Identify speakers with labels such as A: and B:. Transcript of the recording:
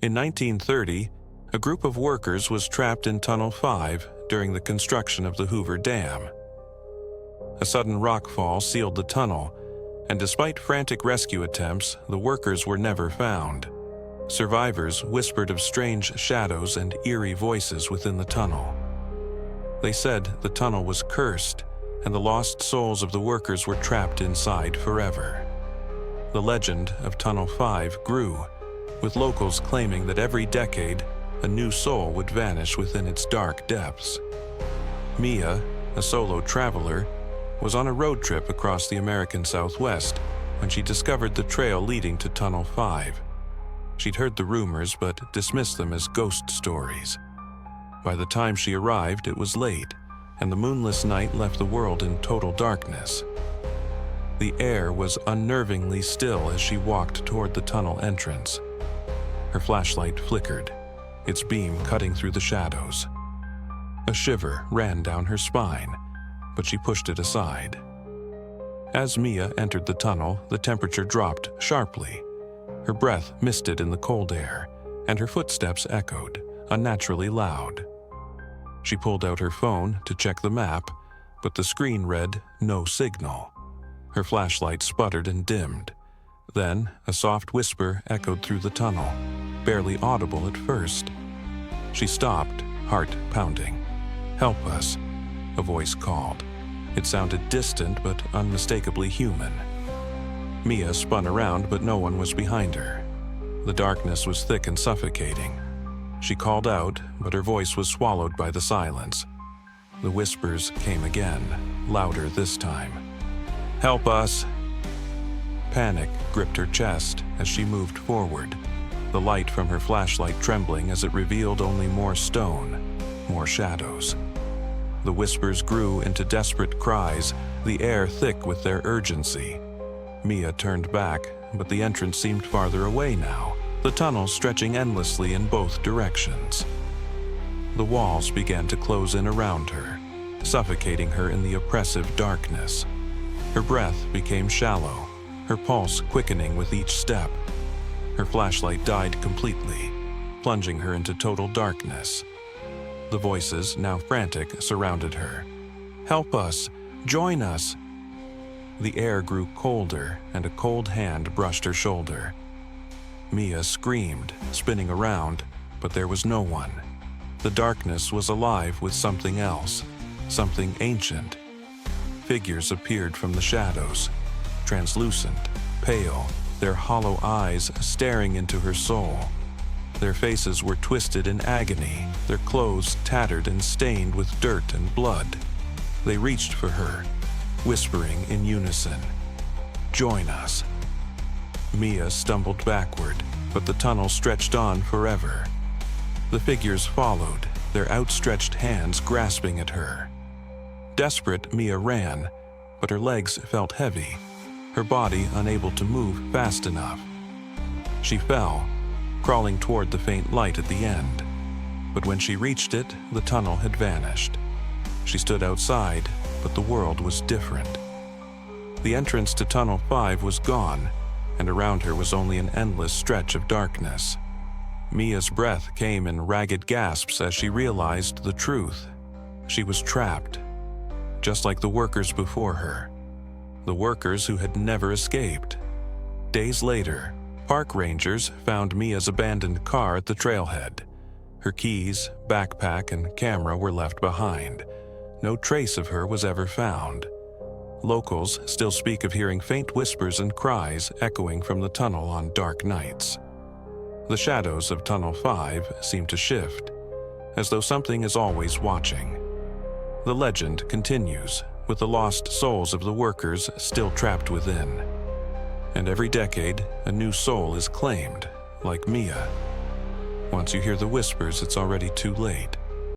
A: In 1930, a group of workers was trapped in Tunnel 5 during the construction of the Hoover Dam. A sudden rockfall sealed the tunnel, and despite frantic rescue attempts, the workers were never found. Survivors whispered of strange shadows and eerie voices within the tunnel. They said the tunnel was cursed, and the lost souls of the workers were trapped inside forever. The legend of Tunnel 5 grew, with locals claiming that every decade, a new soul would vanish within its dark depths. Mia, a solo traveler, was on a road trip across the American Southwest when she discovered the trail leading to Tunnel 5. She'd heard the rumors but dismissed them as ghost stories. By the time she arrived, it was late, and the moonless night left the world in total darkness. The air was unnervingly still as she walked toward the tunnel entrance. Her flashlight flickered, its beam cutting through the shadows. A shiver ran down her spine, but she pushed it aside. As Mia entered the tunnel, the temperature dropped sharply. Her breath misted in the cold air, and her footsteps echoed, unnaturally loud. She pulled out her phone to check the map, but the screen read no signal. Her flashlight sputtered and dimmed. Then, a soft whisper echoed through the tunnel, barely audible at first. She stopped, heart pounding. "Help us," a voice called. It sounded distant but unmistakably human. Mia spun around, but no one was behind her. The darkness was thick and suffocating. She called out, but her voice was swallowed by the silence. The whispers came again, louder this time. "Help us!" Panic gripped her chest as she moved forward, the light from her flashlight trembling as it revealed only more stone, more shadows. The whispers grew into desperate cries, the air thick with their urgency. Mia turned back, but the entrance seemed farther away now, the tunnel stretching endlessly in both directions. The walls began to close in around her, suffocating her in the oppressive darkness. Her breath became shallow, her pulse quickening with each step. Her flashlight died completely, plunging her into total darkness. The voices, now frantic, surrounded her. "Help us! Join us!" The air grew colder, and a cold hand brushed her shoulder. Mia screamed, spinning around, but there was no one. The darkness was alive with something else, something ancient. Figures appeared from the shadows, translucent, pale, their hollow eyes staring into her soul. Their faces were twisted in agony, their clothes tattered and stained with dirt and blood. They reached for her, whispering in unison, "Join us." Mia stumbled backward, but the tunnel stretched on forever. The figures followed, their outstretched hands grasping at her. Desperate, Mia ran, but her legs felt heavy, her body unable to move fast enough. She fell, crawling toward the faint light at the end. But when she reached it, the tunnel had vanished. She stood outside, but the world was different. The entrance to Tunnel 5 was gone, and around her was only an endless stretch of darkness. Mia's breath came in ragged gasps as she realized the truth. She was trapped, just like the workers before her. The workers who had never escaped. Days later, park rangers found Mia's abandoned car at the trailhead. Her keys, backpack, and camera were left behind. No trace of her was ever found. Locals still speak of hearing faint whispers and cries echoing from the tunnel on dark nights. The shadows of Tunnel 5 seem to shift, as though something is always watching. The legend continues, with the lost souls of the workers still trapped within. And every decade, a new soul is claimed, like Mia. Once you hear the whispers, it's already too late.